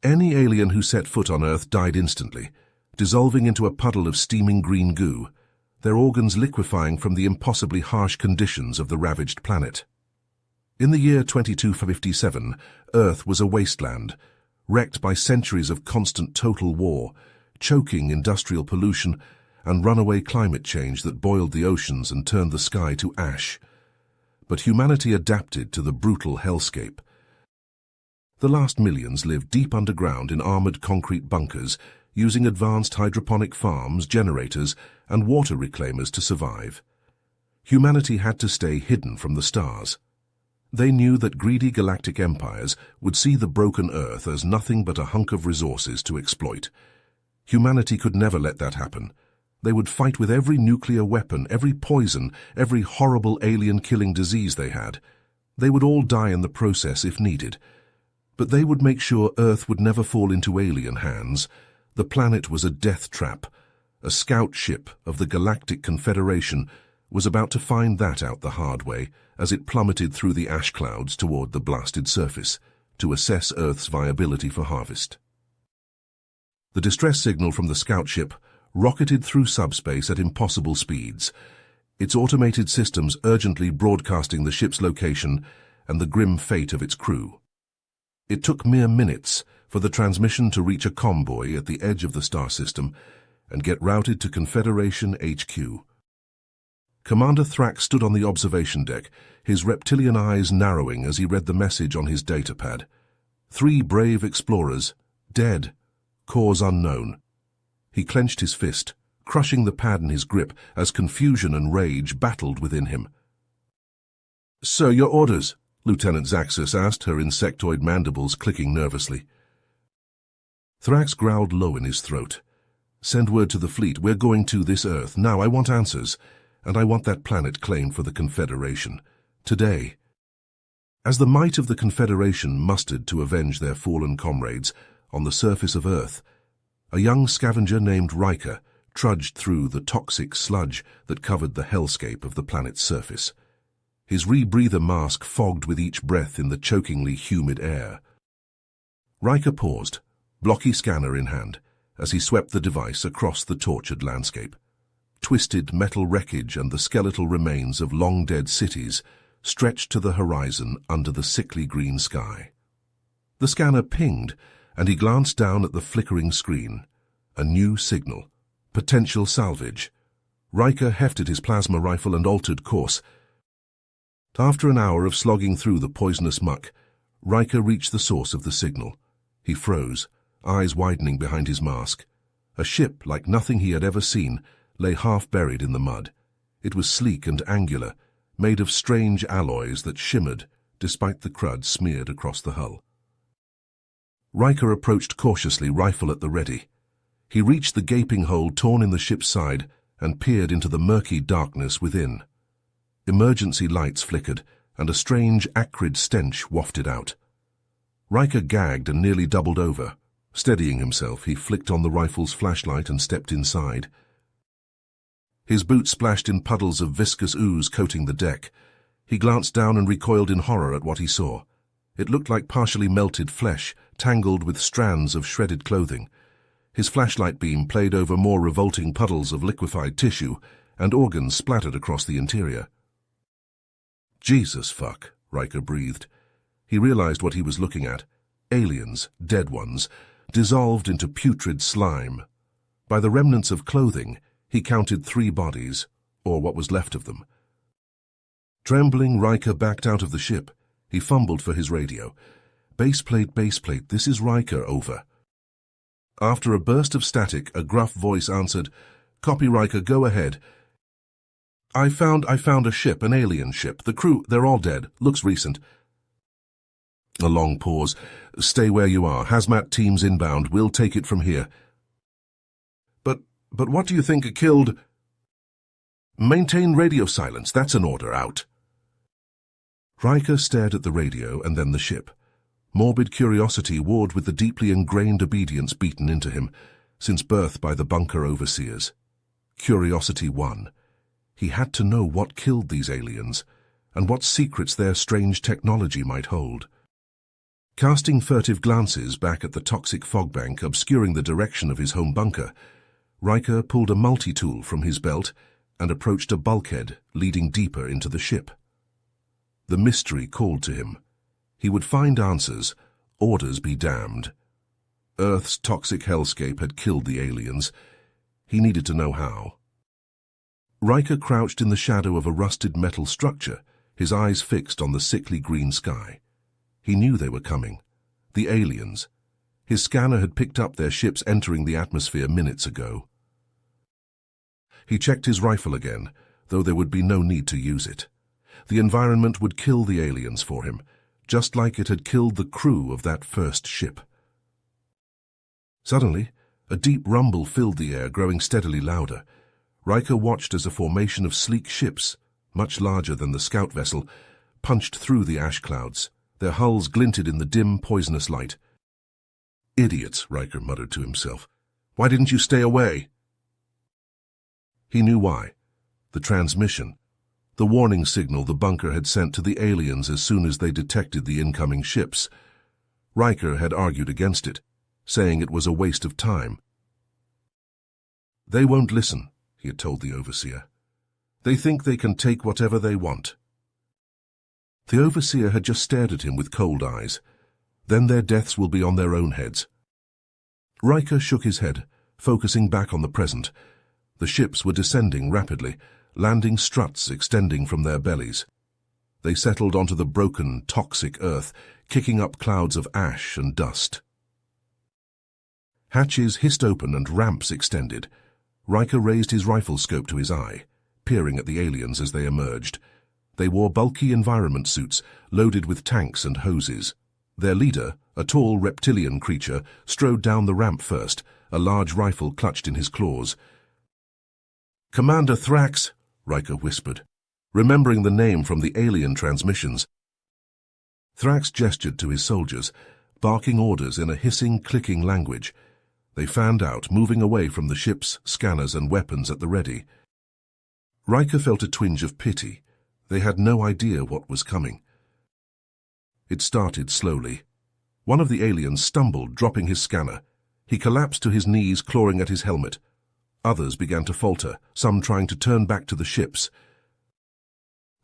Any alien who set foot on Earth died instantly, dissolving into a puddle of steaming green goo, their organs liquefying from the impossibly harsh conditions of the ravaged planet. In the year 2257, Earth was a wasteland, wrecked by centuries of constant total war, choking industrial pollution, and runaway climate change that boiled the oceans and turned the sky to ash. But humanity adapted to the brutal hellscape. The last millions lived deep underground in armored concrete bunkers, using advanced hydroponic farms, generators, and water reclaimers to survive. Humanity had to stay hidden from the stars. They knew that greedy galactic empires would see the broken Earth as nothing but a hunk of resources to exploit. Humanity could never let that happen. They would fight with every nuclear weapon, every poison, every horrible alien-killing disease they had. They would all die in the process if needed. But they would make sure Earth would never fall into alien hands. The planet was a death trap. A scout ship of the Galactic Confederation was about to find that out the hard way as it plummeted through the ash clouds toward the blasted surface to assess Earth's viability for harvest. The distress signal from the scout ship rocketed through subspace at impossible speeds, its automated systems urgently broadcasting the ship's location and the grim fate of its crew. It took mere minutes for the transmission to reach a comm at the edge of the star system and get routed to Confederation HQ. Commander Thrax stood on the observation deck, his reptilian eyes narrowing as he read the message on his datapad. 3 brave explorers, dead, cause unknown. He clenched his fist, crushing the pad in his grip as confusion and rage battled within him. "Sir, your orders?" Lieutenant Zaxxus asked, her insectoid mandibles clicking nervously. Thrax growled low in his throat. "Send word to the fleet. We're going to this Earth. Now I want answers. And I want that planet claimed for the Confederation. Today." As the might of the Confederation mustered to avenge their fallen comrades on the surface of Earth, a young scavenger named Riker trudged through the toxic sludge that covered the hellscape of the planet's surface. His rebreather mask fogged with each breath in the chokingly humid air. Riker paused, blocky scanner in hand, as he swept the device across the tortured landscape. Twisted metal wreckage and the skeletal remains of long-dead cities stretched to the horizon under the sickly green sky. The scanner pinged, and he glanced down at the flickering screen. A new signal. Potential salvage. Riker hefted his plasma rifle and altered course. After an hour of slogging through the poisonous muck, Riker reached the source of the signal. He froze, eyes widening behind his mask. A ship like nothing he had ever seen lay half-buried in the mud. It was sleek and angular, made of strange alloys that shimmered despite the crud smeared across the hull. Riker approached cautiously, rifle at the ready. He reached the gaping hole torn in the ship's side and peered into the murky darkness within. Emergency lights flickered, and a strange, acrid stench wafted out. Riker gagged and nearly doubled over. Steadying himself, he flicked on the rifle's flashlight and stepped inside. His boots splashed in puddles of viscous ooze coating the deck. He glanced down and recoiled in horror at what he saw. It looked like partially melted flesh, tangled with strands of shredded clothing. His flashlight beam played over more revolting puddles of liquefied tissue, and organs splattered across the interior. "Jesus fuck," Riker breathed. He realized what he was looking at. Aliens, dead ones, dissolved into putrid slime. By the remnants of clothing, he counted 3 bodies, or what was left of them. Trembling, Riker backed out of the ship. He fumbled for his radio. Baseplate, this is Riker, over." After a burst of static, a gruff voice answered, "Copy, Riker, go ahead. I found a ship, an alien ship. The crew, they're all dead. Looks recent." A long pause. "Stay where you are. Hazmat teams inbound. We'll take it from here." But what do you think killed—" "Maintain radio silence. That's an order. Out." Riker stared at the radio and then the ship. Morbid curiosity warred with the deeply ingrained obedience beaten into him, since birth by the bunker overseers. Curiosity won. He had to know what killed these aliens, and what secrets their strange technology might hold. Casting furtive glances back at the toxic fogbank obscuring the direction of his home bunker, Riker pulled a multi-tool from his belt and approached a bulkhead leading deeper into the ship. The mystery called to him. He would find answers, orders be damned. Earth's toxic hellscape had killed the aliens. He needed to know how. Riker crouched in the shadow of a rusted metal structure, his eyes fixed on the sickly green sky. He knew they were coming. The aliens. His scanner had picked up their ships entering the atmosphere minutes ago. He checked his rifle again, though there would be no need to use it. The environment would kill the aliens for him, just like it had killed the crew of that first ship. Suddenly, a deep rumble filled the air, growing steadily louder. Riker watched as a formation of sleek ships, much larger than the scout vessel, punched through the ash clouds. Their hulls glinted in the dim, poisonous light. "Idiots," Riker muttered to himself. "Why didn't you stay away?" He knew why. The transmission. The warning signal the bunker had sent to the aliens as soon as they detected the incoming ships. Riker had argued against it, saying it was a waste of time. "They won't listen," he had told the Overseer. "They think they can take whatever they want." The Overseer had just stared at him with cold eyes. Then their deaths will be on their own heads. Riker shook his head, focusing back on the present. The ships were descending rapidly, landing struts extending from their bellies. They settled onto the broken, toxic earth, kicking up clouds of ash and dust. Hatches hissed open and ramps extended. Riker raised his rifle scope to his eye, peering at the aliens as they emerged. They wore bulky environment suits, loaded with tanks and hoses. Their leader, a tall reptilian creature, strode down the ramp first, a large rifle clutched in his claws. "Commander Thrax," Riker whispered, remembering the name from the alien transmissions. Thrax gestured to his soldiers, barking orders in a hissing, clicking language. They fanned out, moving away from the ships, scanners and weapons at the ready. Riker felt a twinge of pity. They had no idea what was coming. It started slowly. One of the aliens stumbled, dropping his scanner. He collapsed to his knees, clawing at his helmet. Others began to falter, some trying to turn back to the ships.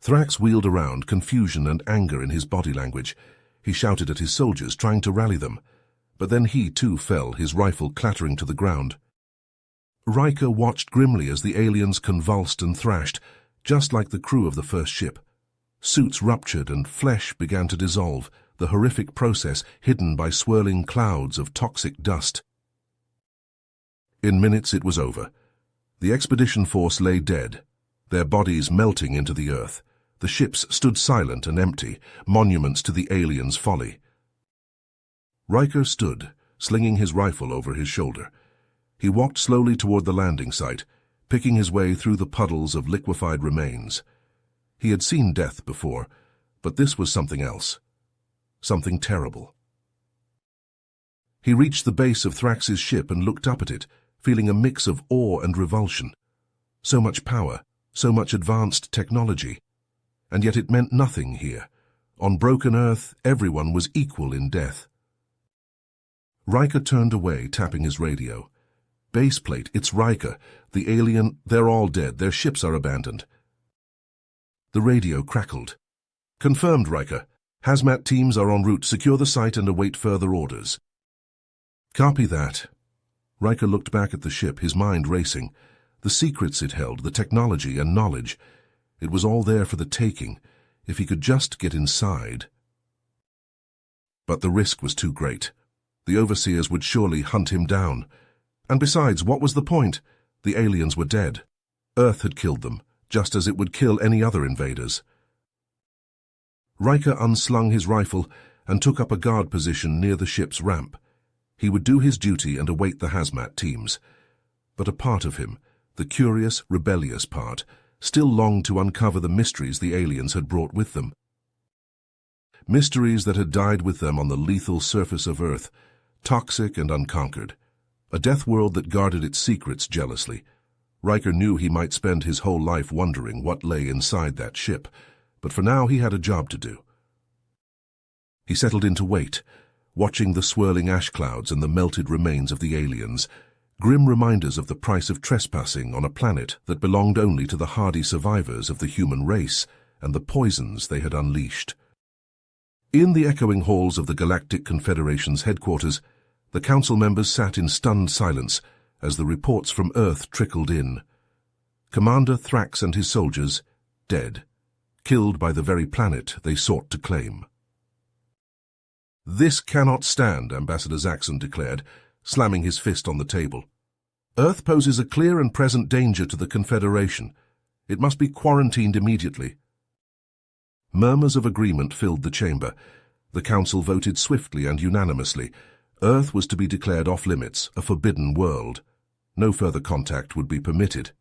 Thrax wheeled around, confusion and anger in his body language. He shouted at his soldiers, trying to rally them. But then he, too, fell, his rifle clattering to the ground. Riker watched grimly as the aliens convulsed and thrashed, just like the crew of the first ship. Suits ruptured and flesh began to dissolve, the horrific process hidden by swirling clouds of toxic dust. In minutes it was over. The expedition force lay dead, their bodies melting into the earth. The ships stood silent and empty, monuments to the aliens' folly. Riker stood, slinging his rifle over his shoulder. He walked slowly toward the landing site, picking his way through the puddles of liquefied remains. He had seen death before, but this was something else. Something terrible. He reached the base of Thrax's ship and looked up at it, feeling a mix of awe and revulsion. So much power, so much advanced technology. And yet it meant nothing here. On broken Earth, everyone was equal in death. Riker turned away, tapping his radio. "Baseplate, it's Riker. The alien, they're all dead. Their ships are abandoned." The radio crackled. "Confirmed, Riker. Hazmat teams are en route. Secure the site and await further orders." "Copy that." Riker looked back at the ship, his mind racing. The secrets it held, the technology and knowledge. It was all there for the taking, if he could just get inside. But the risk was too great. The Overseers would surely hunt him down. And besides, what was the point? The aliens were dead. Earth had killed them, just as it would kill any other invaders. Riker unslung his rifle and took up a guard position near the ship's ramp. He would do his duty and await the hazmat teams. But a part of him, the curious, rebellious part, still longed to uncover the mysteries the aliens had brought with them. Mysteries that had died with them on the lethal surface of Earth, toxic and unconquered. A death world that guarded its secrets jealously. Riker knew he might spend his whole life wondering what lay inside that ship, but for now he had a job to do. He settled in to wait, watching the swirling ash clouds and the melted remains of the aliens, grim reminders of the price of trespassing on a planet that belonged only to the hardy survivors of the human race and the poisons they had unleashed. In the echoing halls of the Galactic Confederation's headquarters, the council members sat in stunned silence as the reports from Earth trickled in. Commander Thrax and his soldiers, dead, killed by the very planet they sought to claim. "This cannot stand," Ambassador Zaxxon declared, slamming his fist on the table. "Earth poses a clear and present danger to the Confederation. It must be quarantined immediately." Murmurs of agreement filled the chamber. The Council voted swiftly and unanimously. Earth was to be declared off-limits, a forbidden world. No further contact would be permitted.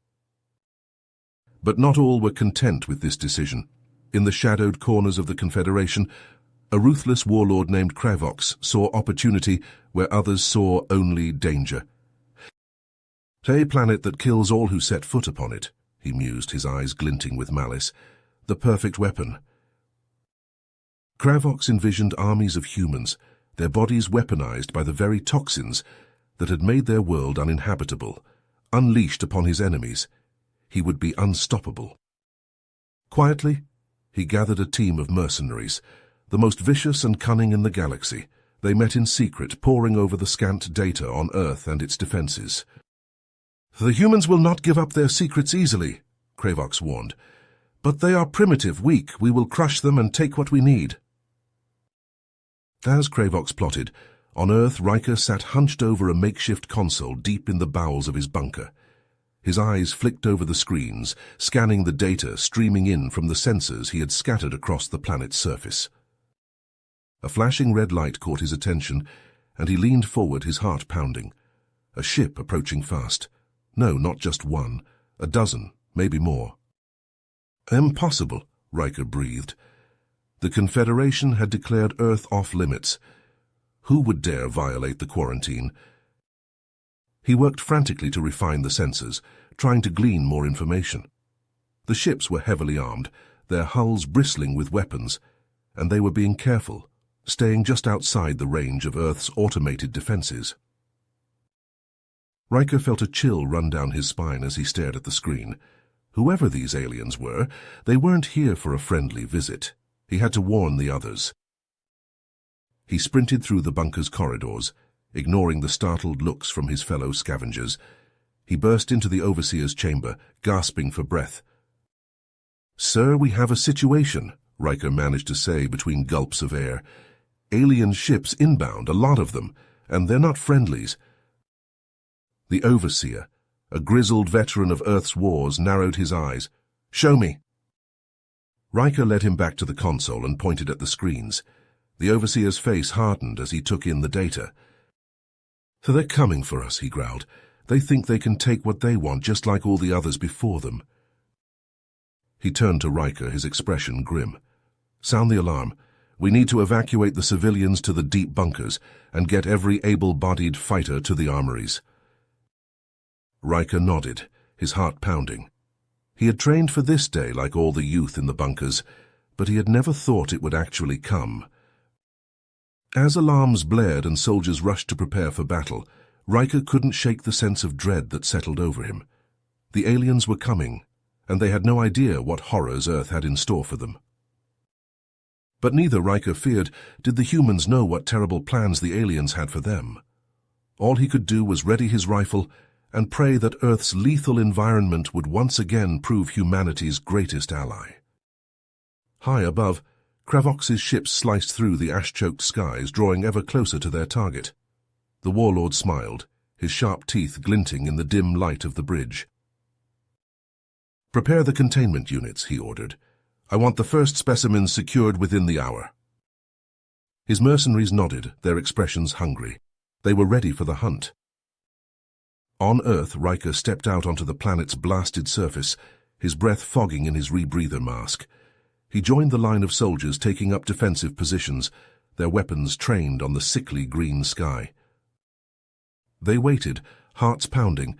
But not all were content with this decision. In the shadowed corners of the Confederation, a ruthless warlord named Kravox saw opportunity where others saw only danger. "A planet that kills all who set foot upon it," he mused, his eyes glinting with malice. "The perfect weapon." Kravox envisioned armies of humans, their bodies weaponized by the very toxins that had made their world uninhabitable. Unleashed upon his enemies, he would be unstoppable. Quietly, he gathered a team of mercenaries, the most vicious and cunning in the galaxy. They met in secret, poring over the scant data on Earth and its defenses. "The humans will not give up their secrets easily," Kravox warned. "But they are primitive, weak. We will crush them and take what we need." As Kravox plotted, on Earth Riker sat hunched over a makeshift console deep in the bowels of his bunker. His eyes flicked over the screens, scanning the data streaming in from the sensors he had scattered across the planet's surface. A flashing red light caught his attention, and he leaned forward, his heart pounding. A ship approaching fast. No, not just one. A dozen, maybe more. "Impossible," Riker breathed. The Confederation had declared Earth off-limits. Who would dare violate the quarantine? He worked frantically to refine the sensors, trying to glean more information. The ships were heavily armed, their hulls bristling with weapons, and they were being careful, staying just outside the range of Earth's automated defenses. Riker felt a chill run down his spine as he stared at the screen. Whoever these aliens were, they weren't here for a friendly visit. He had to warn the others. He sprinted through the bunker's corridors, ignoring the startled looks from his fellow scavengers. He burst into the Overseer's chamber, gasping for breath. "Sir, we have a situation," Riker managed to say between gulps of air. "Alien ships inbound, a lot of them, and they're not friendlies." The Overseer, a grizzled veteran of Earth's wars, narrowed his eyes. "Show me." Riker led him back to the console and pointed at the screens. The Overseer's face hardened as he took in the data. "So they're coming for us," he growled. "They think they can take what they want, just like all the others before them." He turned to Riker, his expression grim. "Sound the alarm. We need to evacuate the civilians to the deep bunkers and get every able-bodied fighter to the armories." Riker nodded, his heart pounding. He had trained for this day like all the youth in the bunkers, but he had never thought it would actually come. As alarms blared and soldiers rushed to prepare for battle, Riker couldn't shake the sense of dread that settled over him. The aliens were coming, and they had no idea what horrors Earth had in store for them. But neither, Riker feared, did the humans know what terrible plans the aliens had for them. All he could do was ready his rifle and pray that Earth's lethal environment would once again prove humanity's greatest ally. High above, Kravox's ships sliced through the ash-choked skies, drawing ever closer to their target. The warlord smiled, his sharp teeth glinting in the dim light of the bridge. "Prepare the containment units," he ordered. "I want the first specimens secured within the hour." His mercenaries nodded, their expressions hungry. They were ready for the hunt. On Earth, Riker stepped out onto the planet's blasted surface, his breath fogging in his rebreather mask. He joined the line of soldiers taking up defensive positions, their weapons trained on the sickly green sky. They waited, hearts pounding,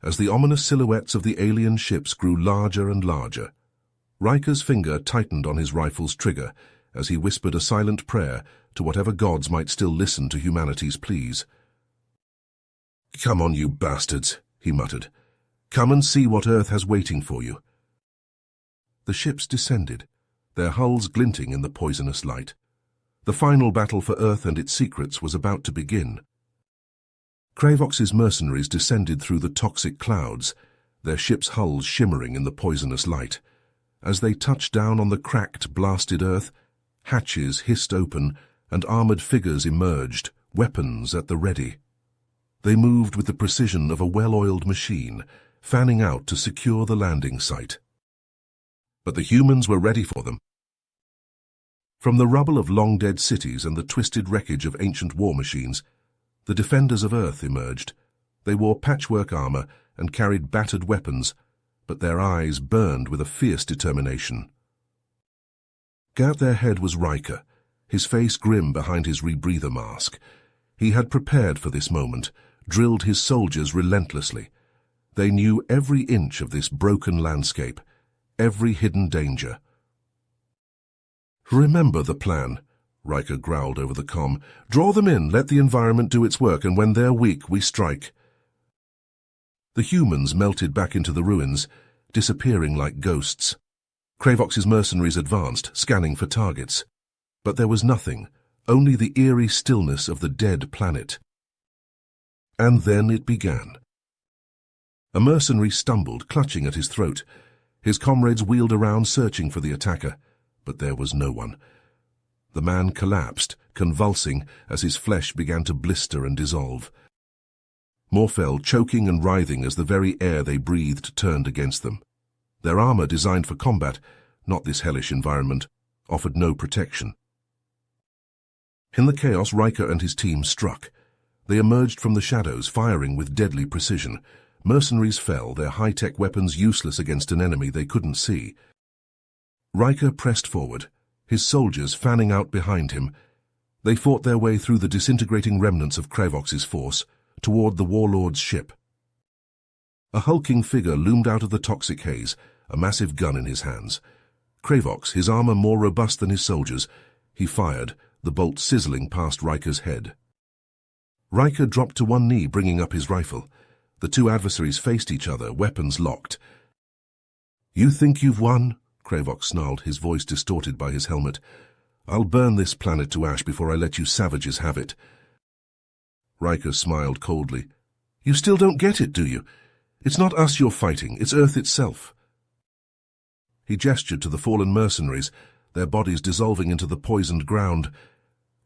as the ominous silhouettes of the alien ships grew larger and larger. Riker's finger tightened on his rifle's trigger, as he whispered a silent prayer to whatever gods might still listen to humanity's pleas. "Come on, you bastards," he muttered. "Come and see what Earth has waiting for you." The ships descended, their hulls glinting in the poisonous light. The final battle for Earth and its secrets was about to begin. Kravox's mercenaries descended through the toxic clouds, their ships' hulls shimmering in the poisonous light. As they touched down on the cracked, blasted Earth, hatches hissed open and armored figures emerged, weapons at the ready. They moved with the precision of a well-oiled machine, fanning out to secure the landing site. But the humans were ready for them. From the rubble of long-dead cities and the twisted wreckage of ancient war machines, the defenders of Earth emerged. They wore patchwork armor and carried battered weapons, but their eyes burned with a fierce determination. At their head was Riker, his face grim behind his rebreather mask. He had prepared for this moment, drilled his soldiers relentlessly. They knew every inch of this broken landscape, every hidden danger. "Remember the plan," Riker growled over the comm. "Draw them in, let the environment do its work, and when they're weak, we strike." The humans melted back into the ruins, disappearing like ghosts. Kravox's mercenaries advanced, scanning for targets. But there was nothing, only the eerie stillness of the dead planet. And then it began. A mercenary stumbled, clutching at his throat. His comrades wheeled around, searching for the attacker, but there was no one. The man collapsed, convulsing, as his flesh began to blister and dissolve. More fell, choking and writhing as the very air they breathed turned against them. Their armor, designed for combat, not this hellish environment, offered no protection. In the chaos, Riker and his team struck. They emerged from the shadows, firing with deadly precision. Mercenaries fell, their high-tech weapons useless against an enemy they couldn't see. Riker pressed forward, his soldiers fanning out behind him. They fought their way through the disintegrating remnants of Kravox's force, toward the warlord's ship. A hulking figure loomed out of the toxic haze, a massive gun in his hands. Kravox, his armor more robust than his soldiers, he fired, the bolt sizzling past Riker's head. Riker dropped to one knee, bringing up his rifle. The two adversaries faced each other, weapons locked. "You think you've won?" Kravox snarled, his voice distorted by his helmet. "I'll burn this planet to ash before I let you savages have it." Riker smiled coldly. "You still don't get it, do you? It's not us you're fighting, it's Earth itself." He gestured to the fallen mercenaries, their bodies dissolving into the poisoned ground.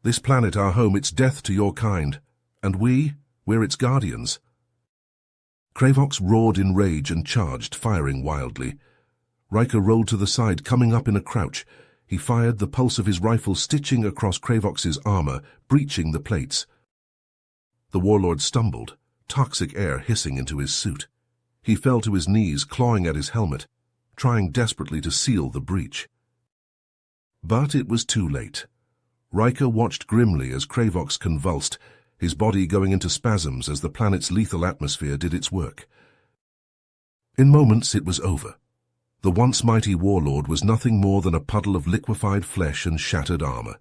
"This planet, our home, it's death to your kind. And we're its guardians." Kravox roared in rage and charged, firing wildly. Riker rolled to the side, coming up in a crouch. He fired, the pulse of his rifle stitching across Kravox's armor, breaching the plates. The warlord stumbled, toxic air hissing into his suit. He fell to his knees, clawing at his helmet, trying desperately to seal the breach. But it was too late. Riker watched grimly as Kravox convulsed, his body going into spasms as the planet's lethal atmosphere did its work. In moments it was over. The once mighty warlord was nothing more than a puddle of liquefied flesh and shattered armor.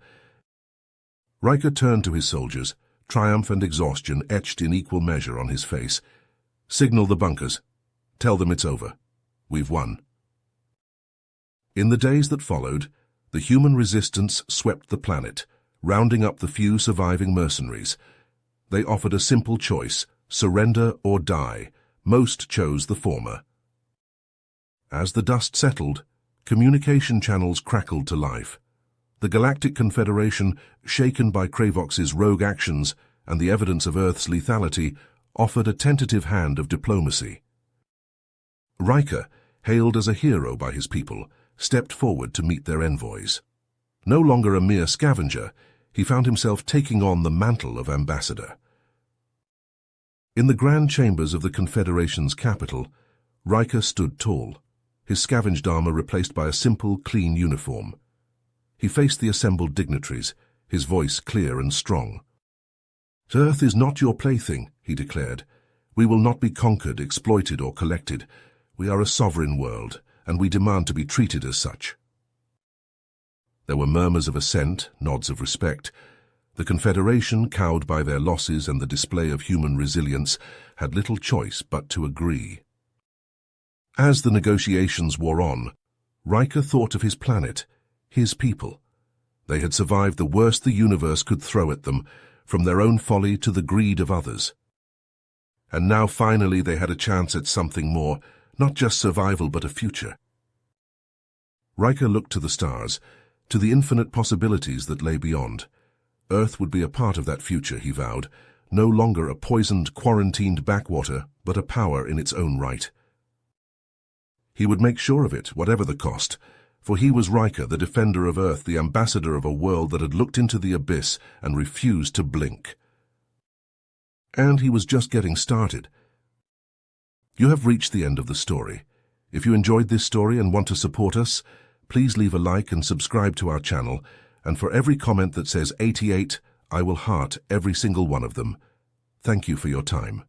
Riker turned to his soldiers, triumph and exhaustion etched in equal measure on his face. "Signal the bunkers. Tell them it's over. We've won." In the days that followed, the human resistance swept the planet, rounding up the few surviving mercenaries. They offered a simple choice, surrender or die. Most chose the former. As the dust settled, communication channels crackled to life. The Galactic Confederation, shaken by Kravox's rogue actions and the evidence of Earth's lethality, offered a tentative hand of diplomacy. Riker, hailed as a hero by his people, stepped forward to meet their envoys. No longer a mere scavenger, he found himself taking on the mantle of ambassador. In the grand chambers of the Confederation's capital, Riker stood tall, his scavenged armor replaced by a simple, clean uniform. He faced the assembled dignitaries, his voice clear and strong. "Earth is not your plaything," he declared. "We will not be conquered, exploited, or collected. We are a sovereign world, and we demand to be treated as such." There were murmurs of assent, nods of respect. The Confederation, cowed by their losses and the display of human resilience, had little choice but to agree. As the negotiations wore on, Riker thought of his planet, his people. They had survived the worst the universe could throw at them, from their own folly to the greed of others. And now finally they had a chance at something more, not just survival but a future. Riker looked to the stars, to the infinite possibilities that lay beyond. Earth would be a part of that future, he vowed, no longer a poisoned, quarantined backwater, but a power in its own right. He would make sure of it, whatever the cost, for he was Riker, the defender of Earth, the ambassador of a world that had looked into the abyss and refused to blink. And he was just getting started. You have reached the end of the story. If you enjoyed this story and want to support us, please leave a like and subscribe to our channel, and for every comment that says 88, I will heart every single one of them. Thank you for your time.